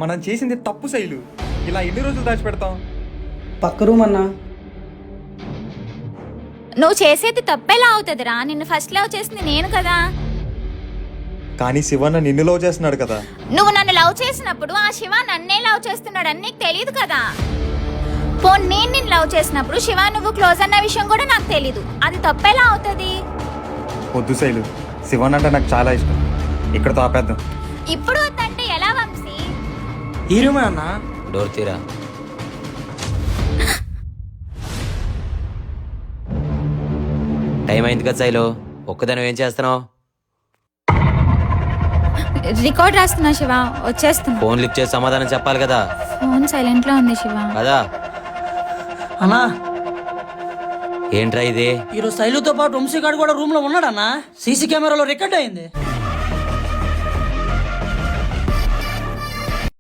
మనం చేసింది తప్పు శైలు. ఇలా ఎన్ని రోజులు దాచిపెడతాం? పక్క రూమ్ అన్నా. నువ్వు చేసేది తప్పేలా అవుతుందిరా. నిన్ను ఫస్ట్ లవ్ చేసింది నేను కదా. కానీ శివన్న నిన్ను లవ్ చేస్తున్నాడు కదా. నువ్వు నన్ను లవ్ చేసినప్పుడు ఆ శివ నన్నే లవ్ చేస్తున్నాడని నీకు తెలియదు కదా. పోనీ నేను నిన్ను లవ్ చేసినప్పుడు శివ నువ్వు క్లోజ్ అన్న విషయం కూడా నాకు తెలీదు. అది తప్పేలా అవుతుంది? వద్దు శైలు, శివన్ అంటే నాకు చాలా ఇష్టం. ఇక్కడతో ఆపేద్దాం. ఇప్పుడు వద్దంటే ఎలా వంశీ? ఈ రూమే అన్నా. డోర్ తీరా. టైం అయింది కదా శైలు, ఒక్కదాని ఏం చేస్తున్నావు? రికార్డ్ రాస్తున్నా శివ, వచ్చేస్తున్నా. ఫోన్ లిఫ్ట్ చేసి సమాధానం చెప్పాలి కదా. ఫోన్ సైలెంట్ లో ఉంది శివ. కదా అన్నా, ఏంట్రా ఇది? ఈరోజు శైలుతో పాటు వంశీ గారు కూడా రూమ్ లో ఉన్నాడన్నా. సీసీ కెమెరాలో రికార్డ్ అయింది.